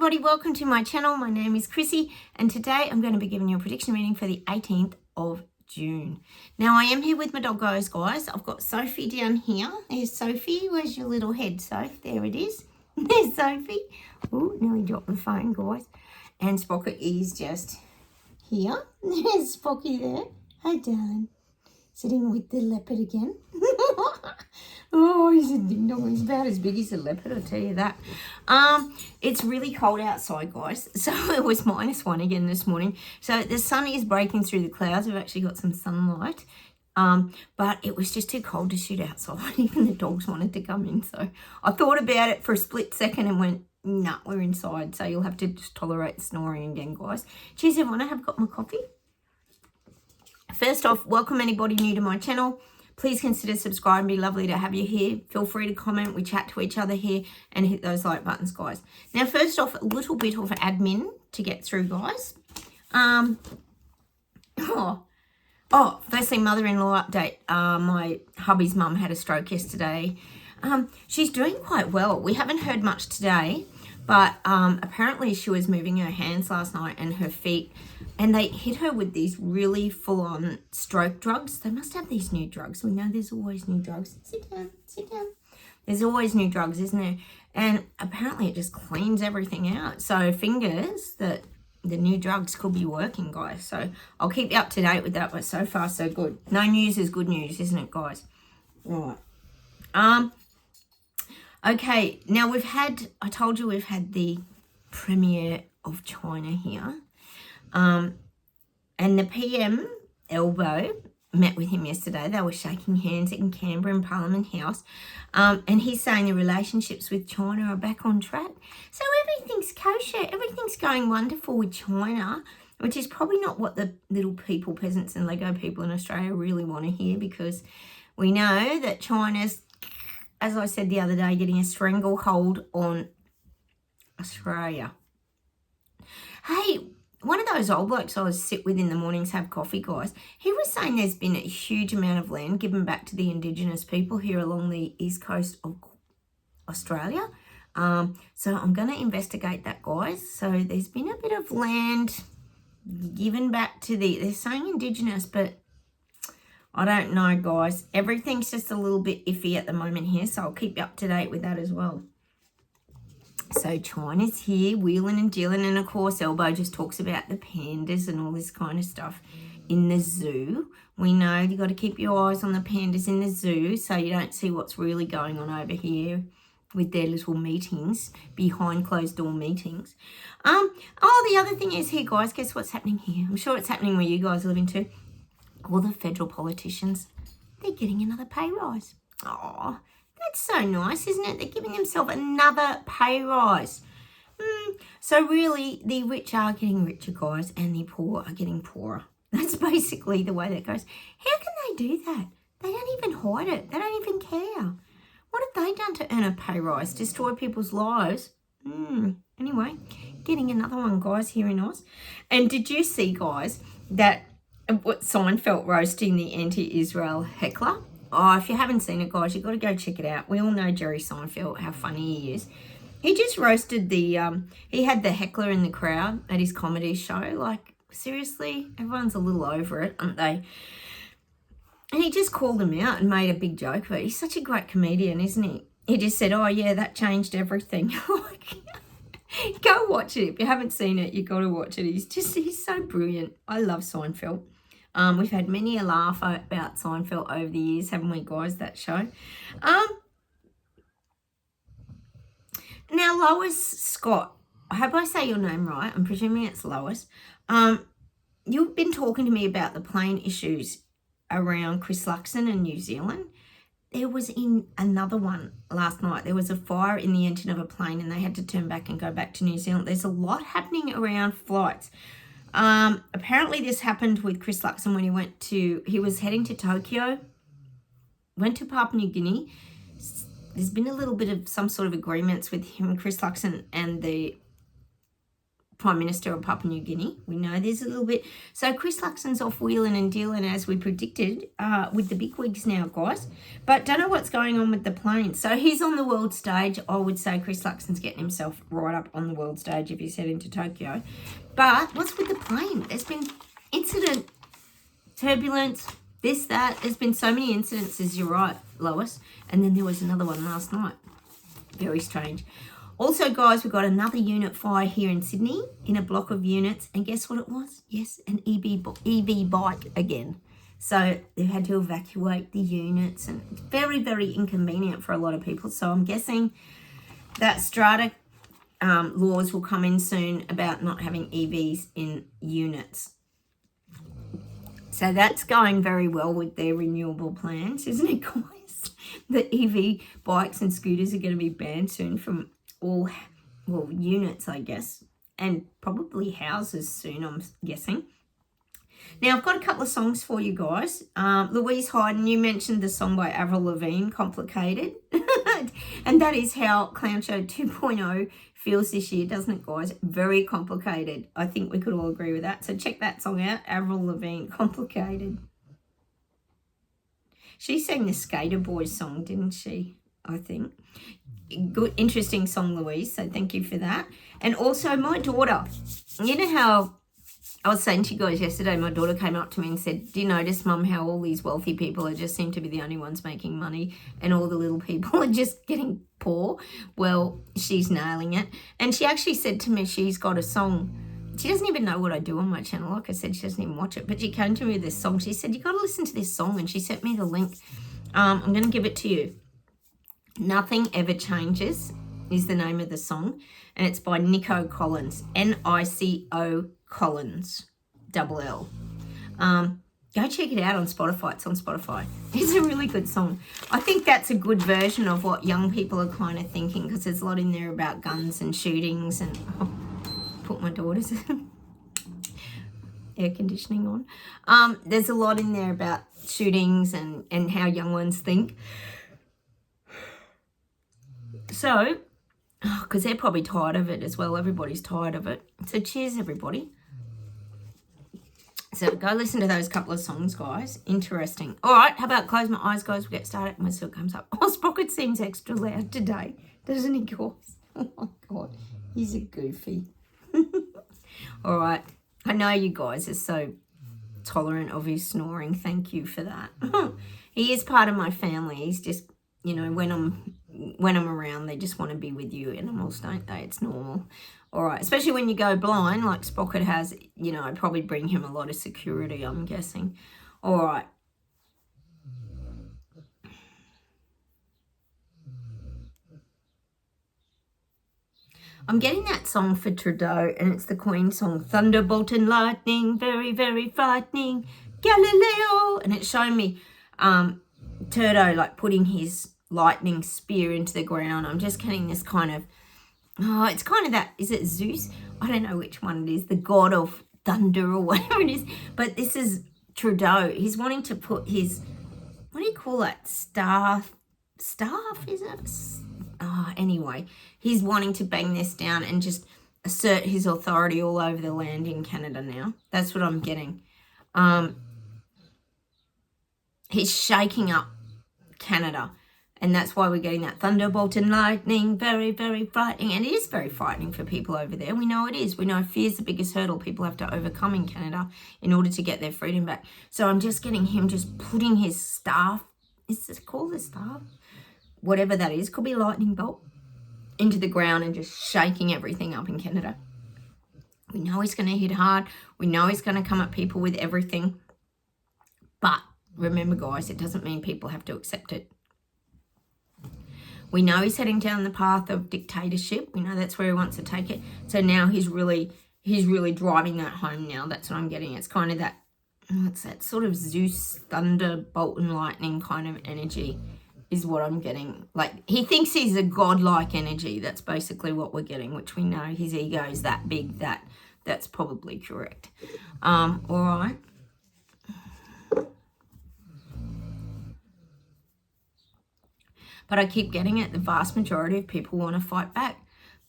everybody, welcome to my channel. My name is Chrissy and today I'm going to be giving you a prediction reading for the 18th of June. Now I am here with my doggos, guys. I've got Sophie down here. There's Sophie. Where's your little head, Soph? There it is. There's Sophie. Oh, nearly dropped the phone, guys. And Spocket is just here. There's Spocky there. Hi, darling. Sitting with the leopard again. Oh, he's a ding-dong. He's about as big as a leopard, I'll tell you that. It's really cold outside, guys. So it was -1 again this morning. So the sun is breaking through the clouds. We've actually got some sunlight. But it was just too cold to shoot outside. Even the dogs wanted to come in. So I thought about it for a split second and went, nah, we're inside. So you'll have to just tolerate the snoring again, guys. Cheers, everyone. I have got my coffee. First off, welcome anybody new to my channel. Please consider subscribing. It'd be lovely to have you here. Feel free to comment. We chat to each other here and hit those like buttons, guys. Now, first off, a little bit of admin to get through, guys. Firstly, mother-in-law update. My hubby's mum had a stroke yesterday. She's doing quite well. We haven't heard much today, but apparently she was moving her hands last night and her feet, and they hit her with these really full-on stroke drugs. They must have these new drugs. We know there's always new drugs. Sit down, sit down. There's always new drugs, isn't there? And apparently it just cleans everything out. So fingers that the new drugs could be working, guys. So I'll keep you up to date with that, but so far so good. No news is good news, isn't it, guys? Right. Okay, now I told you we've had the Premier of China here. And the PM, Elbow, met with him yesterday. They were shaking hands in Canberra in Parliament House. And he's saying the relationships with China are back on track. So everything's kosher. Everything's going wonderful with China, which is probably not what the little people, peasants and Lego people in Australia really want to hear, because we know that China's, as I said the other day, getting a stranglehold on Australia. Hey, one of those old blokes I was sit with in the mornings, have coffee, guys, he was saying there's been a huge amount of land given back to the Indigenous people here along the east coast of Australia. So I'm going to investigate that, guys. So there's been a bit of land given back to they're saying Indigenous, but I don't know, guys. Everything's just a little bit iffy at the moment here, so I'll keep you up to date with that as well. So China's here, wheeling and dealing, and of course Elbow just talks about the pandas and all this kind of stuff in the zoo. We know you got to keep your eyes on the pandas in the zoo so you don't see what's really going on over here with their little meetings, behind closed door meetings. The other thing is here, guys, guess what's happening here? I'm sure it's happening where you guys are living too. All the federal politicians, they're getting another pay rise. Oh, that's so nice, isn't it? They're giving themselves another pay rise. So really, the rich are getting richer, guys, and the poor are getting poorer. That's basically the way that goes. How can they do that? They don't even hide it. They don't even care. What have they done to earn a pay rise? Destroy people's lives? Anyway, getting another one, guys, here in Oz. And did you see, guys, that what Seinfeld roasting the anti-Israel heckler? Oh, if you haven't seen it, guys, you've got to go check it out. We all know Jerry Seinfeld, how funny he is. He just roasted he had the heckler in the crowd at his comedy show. Like, seriously, everyone's a little over it, aren't they? And he just called him out and made a big joke of it. He's such a great comedian, isn't he? He just said, oh, yeah, that changed everything. Go watch it. If you haven't seen it, you've got to watch it. He's so brilliant. I love Seinfeld. We've had many a laugh about Seinfeld over the years, haven't we, guys, that show? Now, Lois Scott, I hope I say your name right. I'm presuming it's Lois. You've been talking to me about the plane issues around Chris Luxon and New Zealand. There was another one last night. There was a fire in the engine of a plane and they had to turn back and go back to New Zealand. There's a lot happening around flights. Apparently this happened with Chris Luxon when he was heading to Tokyo, went to Papua New Guinea. There's been a little bit of some sort of agreements with him, Chris Luxon, and the Prime Minister of Papua New Guinea. We know there's a little bit. So Chris Luxon's off wheeling and dealing as we predicted with the big wigs now, guys. But don't know what's going on with the plane. So he's on the world stage. I would say Chris Luxon's getting himself right up on the world stage if he's heading to Tokyo. But what's with the plane? There's been incident, turbulence, this, that. There's been so many incidences, you're right, Lois. And then there was another one last night. Very strange. Also, guys, we've got another unit fire here in Sydney in a block of units. And guess what it was? Yes, an EV bike again. So they had to evacuate the units. And it's very, very inconvenient for a lot of people. So I'm guessing that strata laws will come in soon about not having EVs in units. So that's going very well with their renewable plans, isn't it, guys? The EV bikes and scooters are going to be banned soon from all, well, units, I guess, and probably houses soon, I'm guessing. Now, I've got a couple of songs for you guys. Louise Hayden, you mentioned the song by Avril Lavigne, Complicated. And that is how Clown Show 2.0 feels this year, doesn't it, guys? Very complicated. I think we could all agree with that. So check that song out, Avril Lavigne, Complicated. She sang the Skater Boys song, didn't she? I think. Good, interesting song, Louise. So thank you for that. And also my daughter, you know how I was saying to you guys yesterday, my daughter came up to me and said, do you notice, Mum, how all these wealthy people just seem to be the only ones making money and all the little people are just getting poor? Well, she's nailing it. And she actually said to me she's got a song. She doesn't even know what I do on my channel. Like I said, she doesn't even watch it. But she came to me with this song. She said, you got to listen to this song. And she sent me the link. I'm going to give it to you. Nothing Ever Changes is the name of the song. And it's by Nico Collins. Nico Collins, double L. Go check it out on Spotify. It's on Spotify. It's a really good song. I think that's a good version of what young people are kind of thinking, because there's a lot in there about guns and shootings and... put my daughter's air conditioning on. There's a lot in there about shootings and how young ones think. So, because they're probably tired of it as well. Everybody's tired of it. So cheers, everybody. So go listen to those couple of songs, guys. Interesting. All right, how about close my eyes, guys? We get started when Sue comes up. Oh, Sprocket seems extra loud today, doesn't he, guys? Oh, my God. He's a goofy. All right. I know you guys are so tolerant of his snoring. Thank you for that. He is part of my family. He's just, you know, when I'm around, they just want to be with you animals, don't they? It's normal. All right. Especially when you go blind, like Sprocket has, you know, I probably bring him a lot of security, I'm guessing. All right. I'm getting that song for Trudeau, and it's the Queen song, Thunderbolt and Lightning, very, very frightening, Galileo. And it's showing me Trudeau, like, putting his lightning spear into the ground. I'm just getting this kind of, it's kind of that, is it Zeus? I don't know which one it is, the god of thunder or whatever it is. But this is Trudeau. He's wanting to put his, what do you call that, staff, is it? Anyway, he's wanting to bang this down and just assert his authority all over the land in Canada now. That's what I'm getting. He's shaking up Canada, and that's why we're getting that thunderbolt and lightning, very, very frightening. And it is very frightening for people over there. We know it is. We know fear is the biggest hurdle people have to overcome in Canada in order to get their freedom back. So I'm just getting him just putting his staff, is it called a staff? Whatever that is, could be a lightning bolt, into the ground and just shaking everything up in Canada. We know he's going to hit hard. We know he's going to come at people with everything. But remember, guys, it doesn't mean people have to accept it. We know he's heading down the path of dictatorship. We know that's where he wants to take it. So now he's really driving that home now. That's what I'm getting. It's kind of that, it's that sort of Zeus, thunder, bolt and lightning kind of energy is what I'm getting. Like, he thinks he's a godlike energy. That's basically what we're getting, which we know his ego is that big. That's probably correct. All right. But I keep getting it. The vast majority of people want to fight back.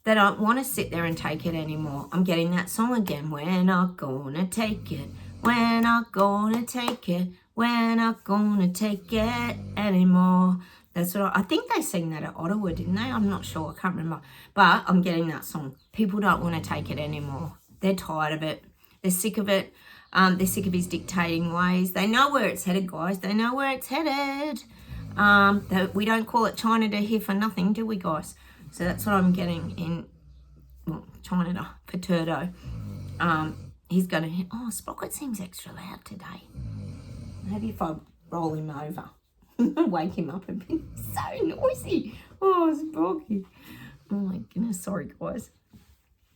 They don't want to sit there and take it anymore. I'm getting that song again. We're not gonna take it. We're not gonna take it. We're not gonna take it anymore. That's what I think they sang that at Ottawa, didn't they? I'm not sure. I can't remember. But I'm getting that song. People don't want to take it anymore. They're tired of it. They're sick of it. They're sick of his dictating ways. They know where it's headed, guys. They know where it's headed. We don't call it China to here for nothing, do we, guys? So that's what I'm getting in China for Turdo. He's going to... Oh, Sprocket seems extra loud today. Maybe if I roll him over. Wake him up a bit. So noisy. Oh, Sprocket. Oh, my goodness. Sorry, guys.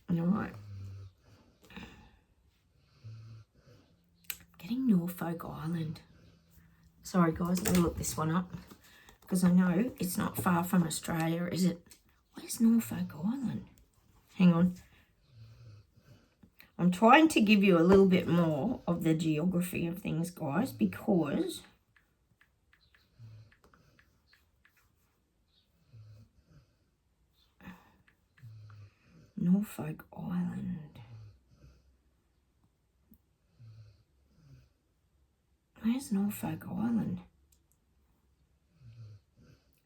All right. Getting Norfolk Island. Sorry, guys. Let me look this one up. Because I know it's not far from Australia, is it? Where's Norfolk Island? Hang on. I'm trying to give you a little bit more of the geography of things, guys, because Norfolk Island. Where's Norfolk Island?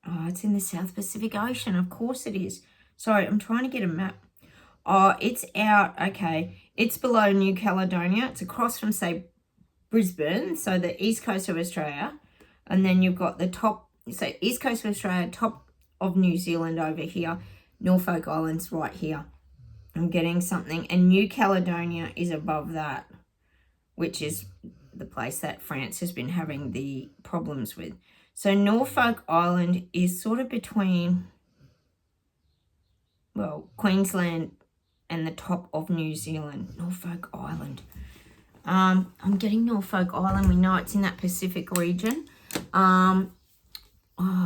Oh, it's in the South Pacific Ocean. Of course it is. Sorry, I'm trying to get a map. Oh, it's out. Okay. It's below New Caledonia. It's across from, say, Brisbane, so the east coast of Australia. And then you've got the top, so east coast of Australia, top of New Zealand over here. Norfolk Island's right here. I'm getting something. And New Caledonia is above that, which is the place that France has been having the problems with. So Norfolk Island is sort of between, well, Queensland and the top of New Zealand. Norfolk Island. I'm getting Norfolk Island. We know it's in that Pacific region. Oh,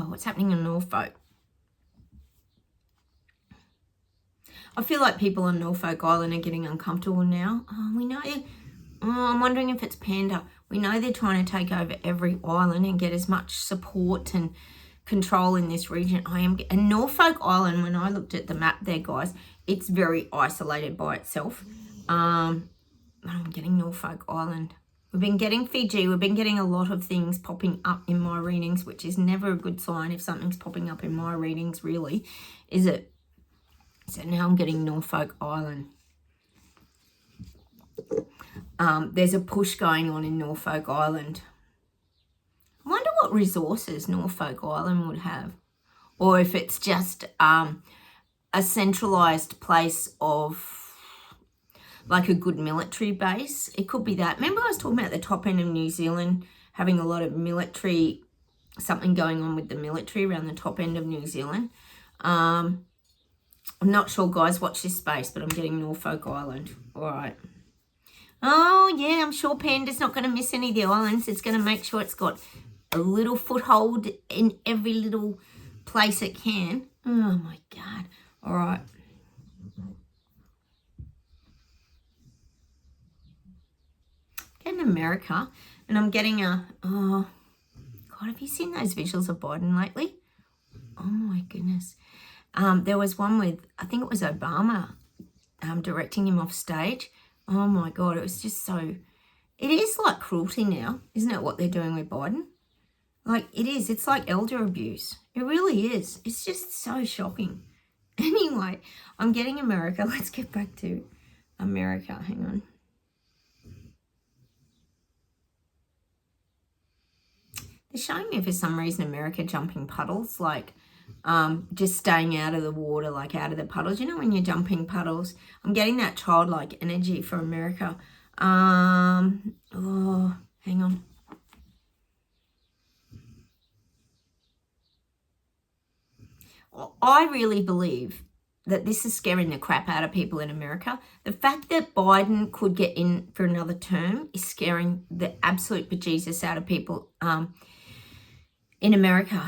what's happening in Norfolk? I feel like people on Norfolk Island are getting uncomfortable now. We know... I'm wondering if it's Panda. We know they're trying to take over every island and get as much support and control in this region. And Norfolk Island, when I looked at the map there, guys, it's very isolated by itself. I'm getting Norfolk Island. We've been getting Fiji. We've been getting a lot of things popping up in my readings, which is never a good sign if something's popping up in my readings, really, is it? So now I'm getting Norfolk Island. There's a push going on in Norfolk Island. I wonder what resources Norfolk Island would have. Or if it's just a centralised place of like a good military base. It could be that. Remember I was talking about the top end of New Zealand having a lot of military, something going on with the military around the top end of New Zealand. I'm not sure, guys. Watch this space, but I'm getting Norfolk Island. All right. Oh, yeah, I'm sure Panda's not going to miss any of the islands. It's going to make sure it's got a little foothold in every little place it can. Oh, my God. All right. Getting America, and I'm getting a... Oh, God, have you seen those visuals of Biden lately? Oh, my goodness. There was one with, I think it was Obama, directing him off stage. Oh, my God, it was just so... It is like cruelty now, isn't it, what they're doing with Biden? Like, it is. It's like elder abuse. It really is. It's just so shocking. Anyway, I'm getting America. Let's get back to America. Hang on. They're showing me for some reason America jumping puddles, like... just staying out of the water, like out of the puddles. You know when you're jumping puddles? I'm getting that childlike energy for America. Oh, hang on. I really believe that this is scaring the crap out of people in America. The fact that Biden could get in for another term is scaring the absolute bejesus out of people in America.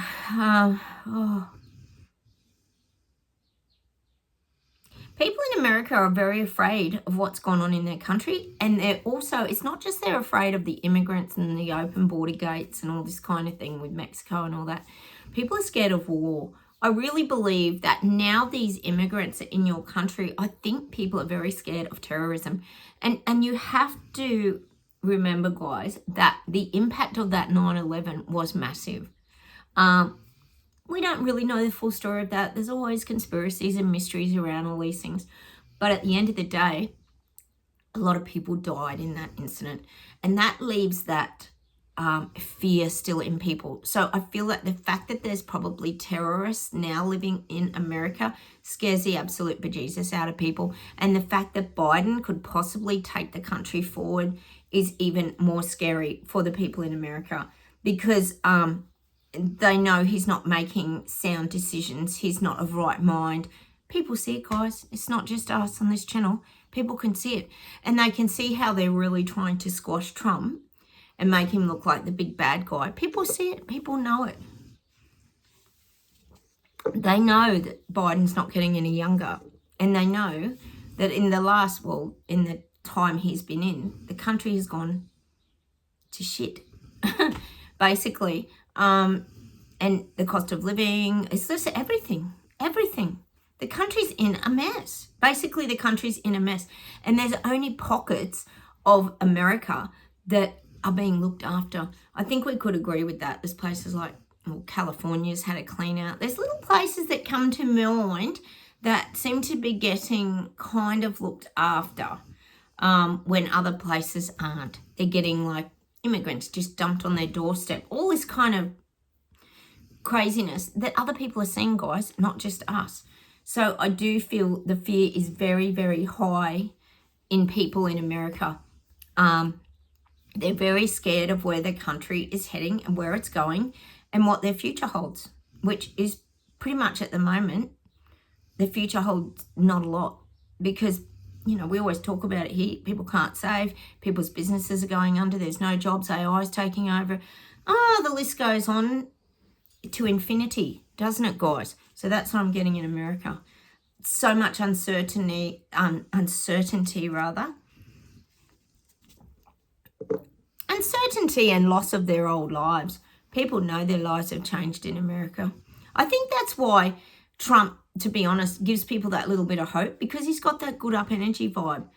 People in America are very afraid of what's gone on in their country, and they're also, it's not just they're afraid of the immigrants and the open border gates and all this kind of thing with Mexico and all that. People are scared of war. I really believe that now these immigrants are in your country, I think people are very scared of terrorism. And you have to remember, guys, that the impact of that 9/11 was massive. We don't really know the full story of that. There's always conspiracies and mysteries around all these things. But at the end of the day, a lot of people died in that incident. And that leaves that fear still in people. So I feel that the fact that there's probably terrorists now living in America scares the absolute bejesus out of people. And the fact that Biden could possibly take the country forward is even more scary for the people in America, because they know he's not making sound decisions. He's not of right mind. People see it, guys. It's not just us on this channel. People can see it. And they can see how they're really trying to squash Trump and make him look like the big bad guy. People see it. People know it. They know that Biden's not getting any younger. And they know that in the time he's been in, the country has gone to shit, basically. And the cost of living, it's just everything. The country's in a mess. Basically, the country's in a mess. And there's only pockets of America that are being looked after. I think we could agree with that. There's places like, well, California's had a clean out. There's little places that come to mind that seem to be getting kind of looked after when other places aren't. They're getting like immigrants just dumped on their doorstep. All this kind of craziness that other people are seeing, guys, not just us. So I do feel the fear is very, very high in people in America. They're very scared of where their country is heading and where it's going and what their future holds, which is pretty much at the moment, the future holds not a lot, because, you know, we always talk about it here. People can't save. People's businesses are going under. There's no jobs. AI is taking over. Oh, the list goes on to infinity, doesn't it, guys? So that's what I'm getting in America. So much uncertainty and loss of their old lives. People know their lives have changed in America. I think that's why Trump, to be honest, gives people that little bit of hope, because he's got that good up energy vibe.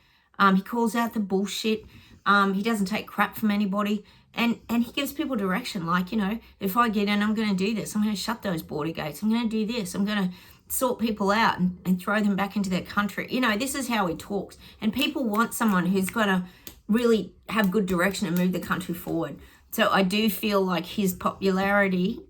He calls out the bullshit. He doesn't take crap from anybody. And he gives people direction. Like, you know, if I get in, I'm going to do this. I'm going to shut those border gates. I'm going to do this. I'm going to sort people out and throw them back into their country. You know, this is how he talks. And people want someone who's going to really have good direction and move the country forward. So I do feel like his popularity,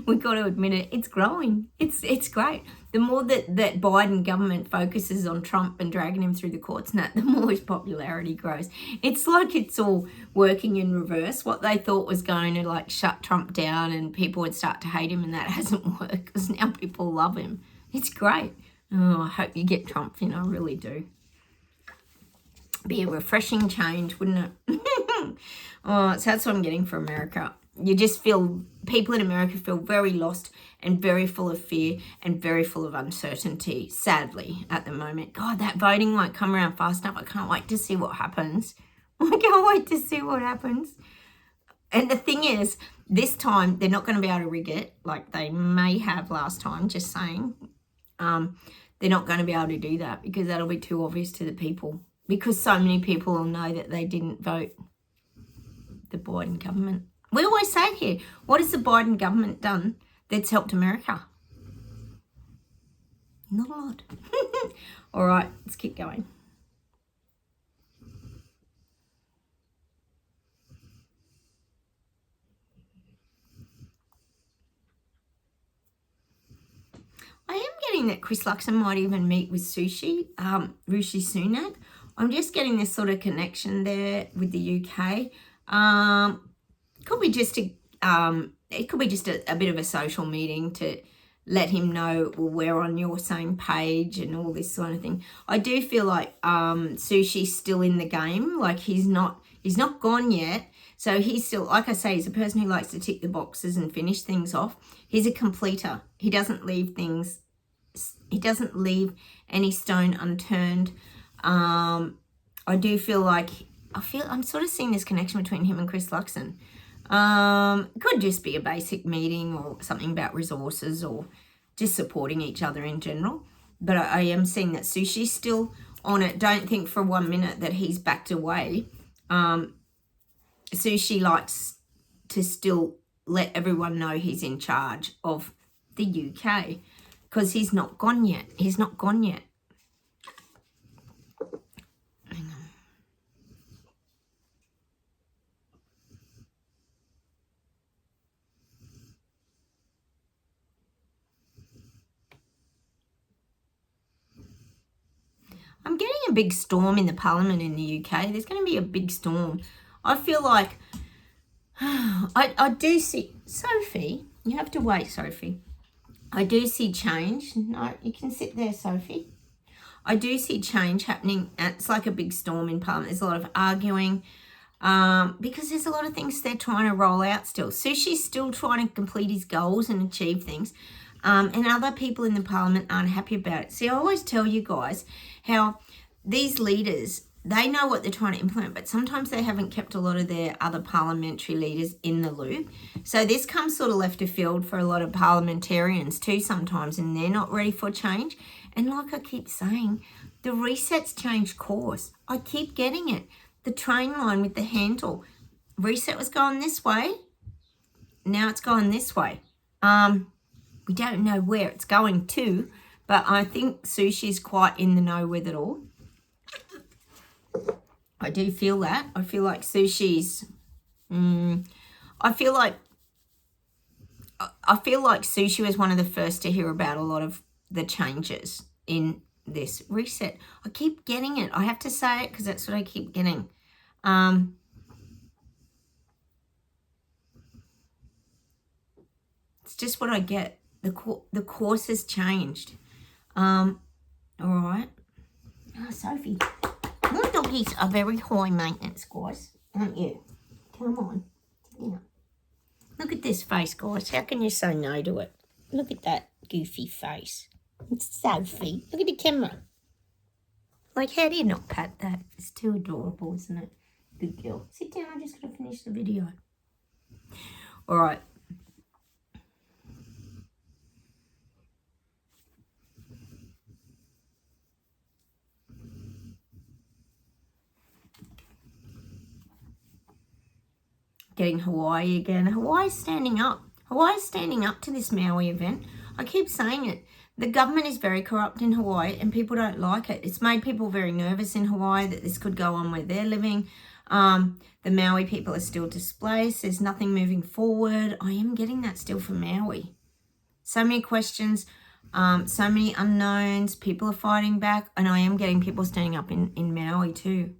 we've got to admit it, it's growing. It's great. The more that Biden government focuses on Trump and dragging him through the courts, the more his popularity grows. It's like it's all working in reverse. What they thought was going to like shut Trump down and people would start to hate him, and that hasn't worked, because now people love him. It's great. Oh, I hope you get Trump, you know, I really do. Be a refreshing change, wouldn't it? Oh, so that's what I'm getting for America. You just feel, people in America feel very lost and very full of fear and very full of uncertainty, sadly, at the moment. God, that voting won't come around fast enough. I can't wait to see what happens. I can't wait to see what happens. And the thing is, this time, they're not going to be able to rig it like they may have last time, just saying. They're not going to be able to do that, because that'll be too obvious to the people. Because so many people will know that they didn't vote the Biden government. We always say here, what has the Biden government done that's helped America? Not a lot. All right, let's keep going. I am getting that Chris Luxon might even meet with Rishi Sunak. I'm just getting this sort of connection there with the UK. Could be just a bit of a social meeting to let him know, well, we're on your same page and all this sort of thing. I do feel like Sushi's still in the game. Like he's not gone yet. So he's still, like I say, he's a person who likes to tick the boxes and finish things off. He's a completer. He doesn't leave any stone unturned. I do feel like, I'm sort of seeing this connection between him and Chris Luxon. Could just be a basic meeting or something about resources or just supporting each other in general. But I am seeing that Sushi's still on it. Don't think for 1 minute that he's backed away. Sushi likes to still let everyone know he's in charge of the UK because he's not gone yet. He's not gone yet. Hang on. I'm getting a big storm in the parliament in the UK. There's going to be a big storm. I feel like I do see... Sophie, you have to wait, Sophie. I do see change. No, you can sit there, Sophie. I do see change happening. It's like a big storm in Parliament. There's a lot of arguing because there's a lot of things they're trying to roll out still. Sushi's still trying to complete his goals and achieve things. And other people in the Parliament aren't happy about it. See, I always tell you guys how these leaders, they know what they're trying to implement, but sometimes they haven't kept a lot of their other parliamentary leaders in the loop. So this comes sort of left of field for a lot of parliamentarians too sometimes, and they're not ready for change. And like I keep saying, the reset's changed course. I keep getting it. The train line with the handle. Reset was going this way. Now it's going this way. We don't know where it's going to, but I think Sushi's quite in the know with it all. I do feel that. I feel like Sushi's... I feel like Sushi was one of the first to hear about a lot of the changes in this reset. I keep getting it. I have to say it because that's what I keep getting. It's just what I get. The course has changed. All right. Oh, Sophie. Your doggies are very high maintenance, guys, aren't you? Come on. Yeah. Look at this face, guys. How can you say no to it? Look at that goofy face. It's Sophie. Look at the camera. Like, how do you not pat that? It's too adorable, isn't it? Good girl. Sit down. I'm just going to finish the video. All right. Getting Hawaii again. Hawaii's standing up. Hawaii's standing up to this Maui event. I keep saying it. The government is very corrupt in Hawaii and people don't like it. It's made people very nervous in Hawaii that this could go on where they're living. The Maui people are still displaced. There's nothing moving forward. I am getting that still for Maui. So many questions, so many unknowns. People are fighting back, and I am getting people standing up in Maui too.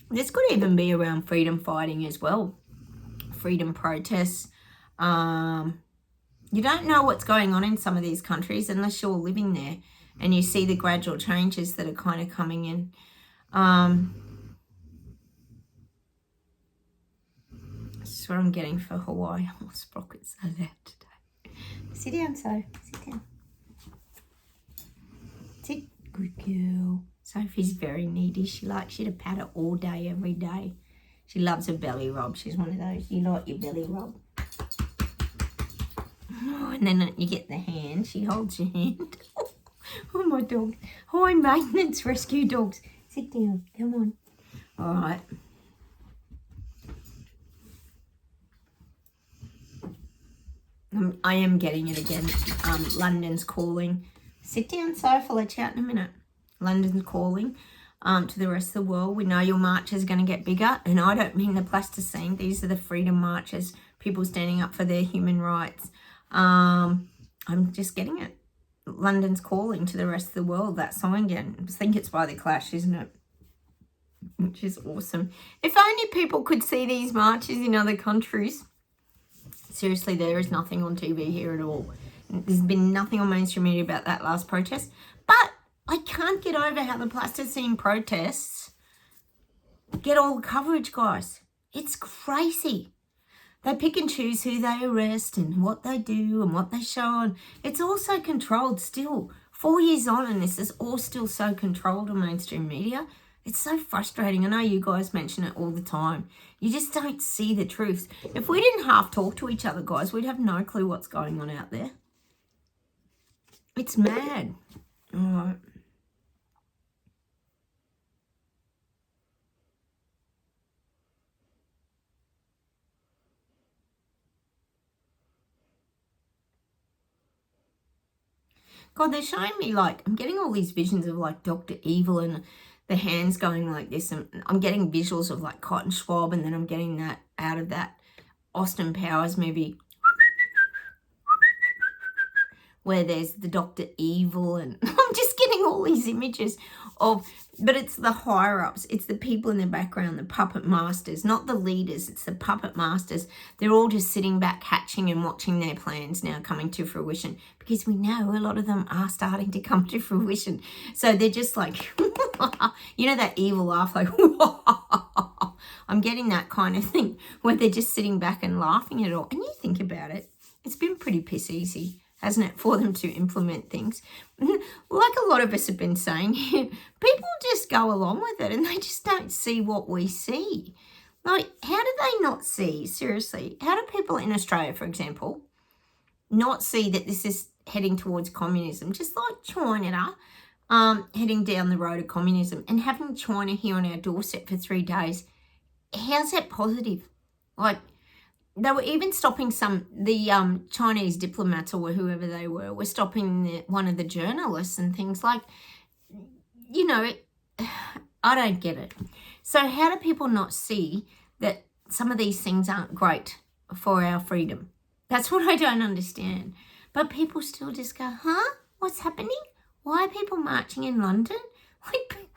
This could even be around freedom fighting as well. Freedom protests. You don't know what's going on in some of these countries unless you're living there and you see the gradual changes that are kind of coming in. This is what I'm getting for Hawaii. Oh, sprockets are there today. Sit down, So. Sit down. Sit. Good girl. Sophie's very needy. She likes you to pat her all day, every day. She loves a belly rub. She's one of those. You like your belly rub. Oh, and then you get the hand. She holds your hand. Oh, my dog. High maintenance rescue dogs. Sit down. Come on. All right. I am getting it again. London's calling. Sit down, Soph. I'll let you out in a minute. London's calling to the rest of the world. We know your marches are going to get bigger. And I don't mean the plasticine. These are the freedom marches. People standing up for their human rights. I'm just getting it. London's calling to the rest of the world. That song again. I think it's by The Clash, isn't it? Which is awesome. If only people could see these marches in other countries. Seriously, there is nothing on TV here at all. There's been nothing on mainstream media about that last protest. But I can't get over how the plasticine protests get all the coverage, guys. It's crazy. They pick and choose who they arrest and what they do and what they show. And it's all so controlled still. 4 years on, and this is all still so controlled on mainstream media. It's so frustrating. I know you guys mention it all the time. You just don't see the truth. If we didn't half talk to each other, guys, we'd have no clue what's going on out there. It's mad. All right. God, they're showing me, like, I'm getting all these visions of, like, Dr. Evil and the hands going like this. And I'm getting visuals of, like, Cotton Schwab, and then I'm getting that out of that Austin Powers movie where there's the Dr. Evil, and I'm just getting all these images of, but it's the higher-ups. It's the people in the background, the puppet masters, not the leaders. It's the puppet masters. They're all just sitting back, hatching and watching their plans now coming to fruition, because we know a lot of them are starting to come to fruition. So they're just like, you know, that evil laugh, like, I'm getting that kind of thing where they're just sitting back and laughing at it all. And you think about it, it's been pretty piss easy, hasn't it, for them to implement things. Like a lot of us have been saying, people just go along with it and they just don't see what we see. Like, how do they not see? Seriously, how do people in Australia, for example, not see that this is heading towards communism? Just like China, heading down the road of communism, and having China here on our doorstep for 3 days. How's that positive? Like, they were even stopping the Chinese diplomats or whoever they were stopping one of the journalists and things like, you know, I don't get it. So how do people not see that some of these things aren't great for our freedom? That's what I don't understand. But people still just go, huh? What's happening? Why are people marching in London? Like,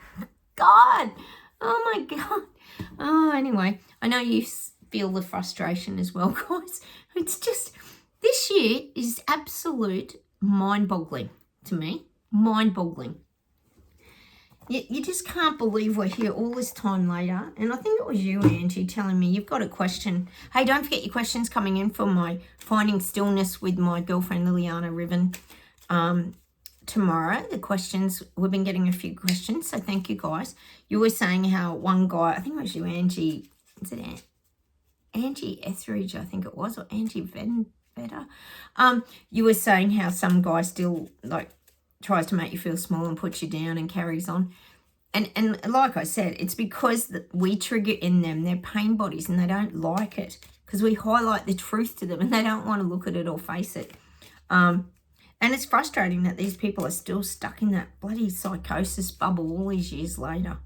God. Oh, my God. Oh, anyway, I know you feel the frustration as well, guys. It's just, this year is absolute mind-boggling to me. Mind-boggling. You just can't believe we're here all this time later. And I think it was you, Angie, telling me you've got a question. Hey, don't forget your questions coming in for my Finding Stillness with my girlfriend Liliana Riven tomorrow. The questions, we've been getting a few questions, so thank you, guys. You were saying how one guy, I think it was you, Angie, is it Angie Etheridge, I think it was, or Angie Vedder. You were saying how some guy still, like, tries to make you feel small and puts you down and carries on. And like I said, it's because we trigger in them their pain bodies, and they don't like it because we highlight the truth to them and they don't want to look at it or face it. And it's frustrating that these people are still stuck in that bloody psychosis bubble all these years later.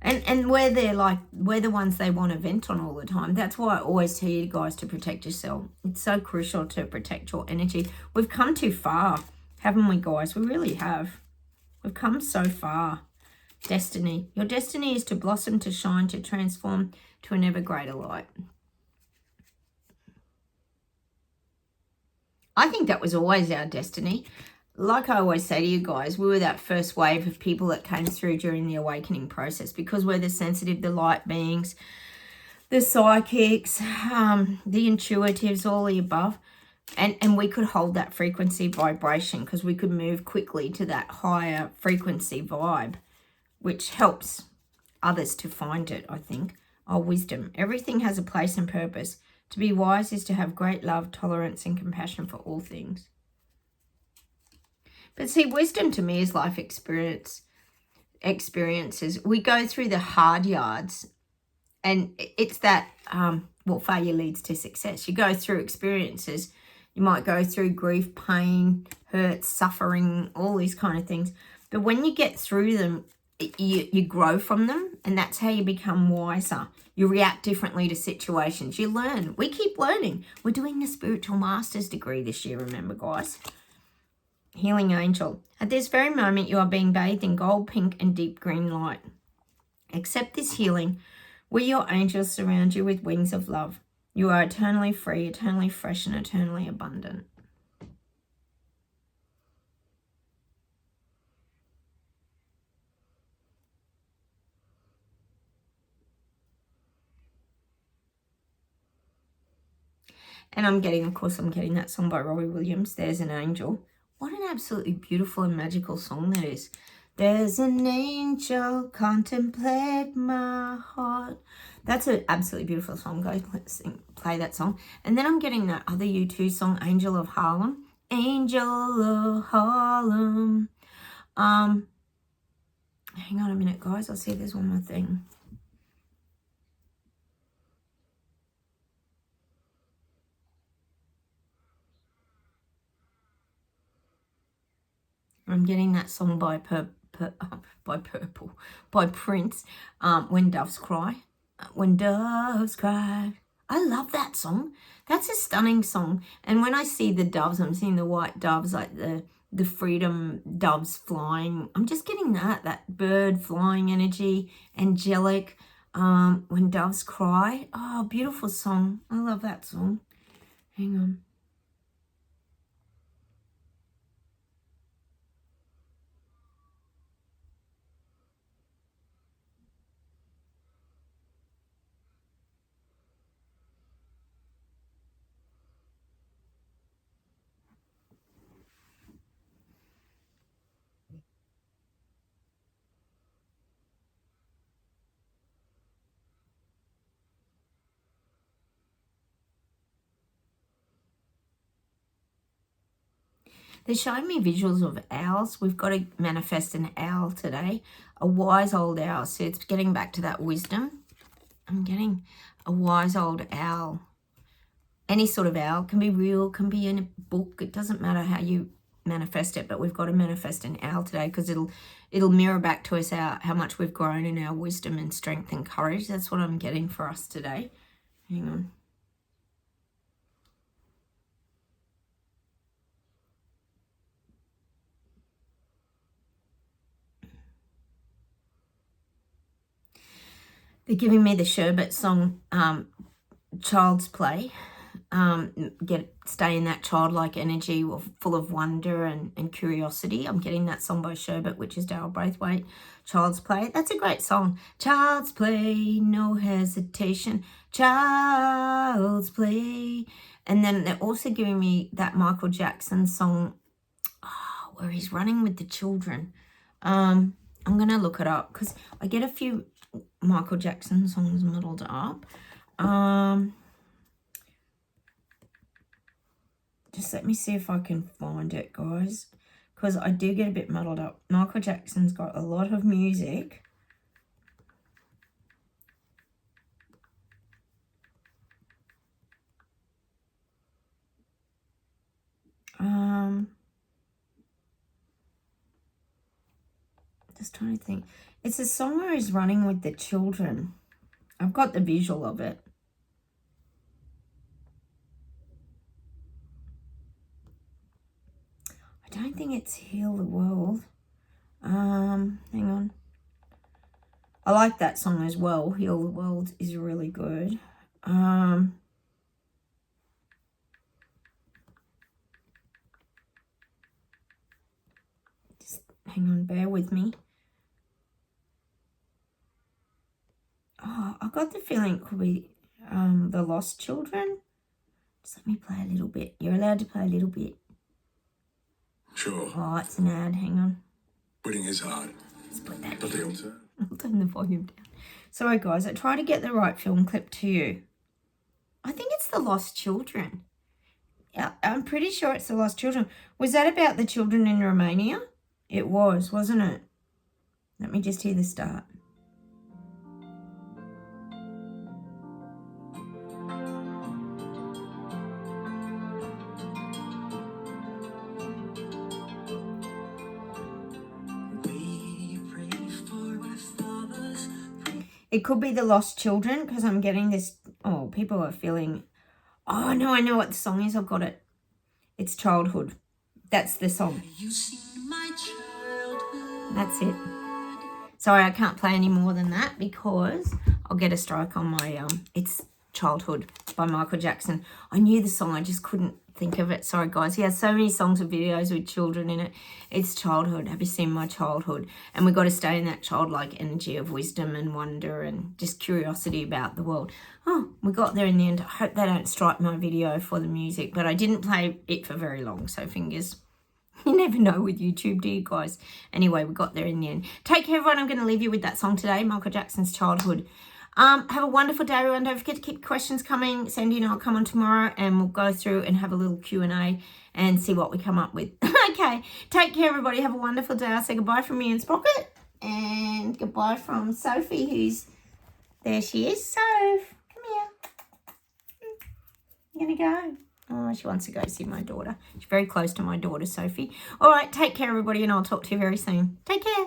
And where they're like, we're the ones they want to vent on all the time. That's why I always tell you guys to protect yourself. It's so crucial to protect your energy. We've come too far, haven't we, guys? We really have. We've come so far. Destiny. Your destiny is to blossom, to shine, to transform to an ever greater light. I think that was always our destiny. Like I always say to you guys, we were that first wave of people that came through during the awakening process, because we're the sensitive, the light beings, the psychics, the intuitives, all the above. And we could hold that frequency vibration because we could move quickly to that higher frequency vibe, which helps others to find it, I think. Our wisdom. Everything has a place and purpose. To be wise is to have great love, tolerance, and compassion for all things. But see, wisdom to me is life experiences. We go through the hard yards, and it's that, failure leads to success. You go through experiences. You might go through grief, pain, hurt, suffering, all these kind of things. But when you get through them, you grow from them, and that's how you become wiser. You react differently to situations. You learn. We keep learning. We're doing the spiritual master's degree this year, remember, guys. Healing angel. At this very moment, you are being bathed in gold, pink, and deep green light. Accept this healing. We, your angels, surround you with wings of love. You are eternally free, eternally fresh, and eternally abundant. And I'm getting that song by Robbie Williams, There's an Angel. What an absolutely beautiful and magical song that is. There's an angel contemplate my heart. That's an absolutely beautiful song, guys. Let's play that song. And then I'm getting that other U2 song, Angel of Harlem. Angel of Harlem. Hang on a minute, guys. I'll see if there's one more thing. I'm getting that song by Prince, When Doves Cry. When Doves Cry. I love that song. That's a stunning song. And when I see the doves, I'm seeing the white doves, like the freedom doves flying. I'm just getting that bird flying energy, angelic. When Doves Cry. Oh, beautiful song. I love that song. Hang on. They're showing me visuals of owls. We've got to manifest an owl today. A wise old owl. So it's getting back to that wisdom. I'm getting a wise old owl. Any sort of owl. Can be real, can be in a book. It doesn't matter how you manifest it, but we've got to manifest an owl today because it'll mirror back to us how much we've grown in our wisdom and strength and courage. That's what I'm getting for us today. Hang on. They're giving me the Sherbet song, Child's Play. Stay in that childlike energy, full of wonder and curiosity. I'm getting that song by Sherbet, which is Daryl Braithwaite. Child's Play. That's a great song. Child's Play, no hesitation. Child's Play. And then they're also giving me that Michael Jackson song, where he's running with the children. I'm going to look it up because I get a few Michael Jackson songs muddled up. Just let me see if I can find it, guys, because I do get a bit muddled up. Michael Jackson's got a lot of music. Just trying to think. It's a song where he's running with the children. I've got the visual of it. I don't think it's Heal the World. Hang on. I like that song as well. Heal the World is really good. Just hang on, bear with me. Oh, I got the feeling it could be The Lost Children. Just let me play a little bit. You're allowed to play a little bit. Sure. Oh, it's an ad. Hang on. Winning is hard. Let's put that But down. the I'll turn the volume down. Sorry, guys. I try to get the right film clip to you. I think it's The Lost Children. Yeah, I'm pretty sure it's The Lost Children. Was that about the children in Romania? It was, wasn't it? Let me just hear the start. It could be The Lost Children because I'm getting this. Oh, people are feeling. Oh, no, I know what the song is. I've got it. It's Childhood. That's the song. That's it. Sorry, I can't play any more than that because I'll get a strike on my. It's Childhood by Michael Jackson. I knew the song. I just couldn't think of it. Sorry, guys. He has so many songs and videos with children in it. It's Childhood. Have you seen my childhood? And we've got to stay in that childlike energy of wisdom and wonder and just curiosity about the world. Oh, we got there in the end. I hope they don't strike my video for the music, but I didn't play it for very long, so fingers. You never know with YouTube, do you guys? Anyway, we got there in the end. Take care, everyone. I'm going to leave you with that song today, Michael Jackson's Childhood. Have a wonderful day, everyone. Don't forget to keep questions coming. Sandy and I'll come on tomorrow and we'll go through and have a little Q&A and see what we come up with. Okay, take care, everybody. Have a wonderful day. I'll say goodbye from me and Sprocket, and goodbye from Sophie, who's there. She is. Soph, come here. You're gonna go. Oh, she wants to go see my daughter. She's very close to my daughter, Sophie. All right, take care, everybody, and I'll talk to you very soon. Take care.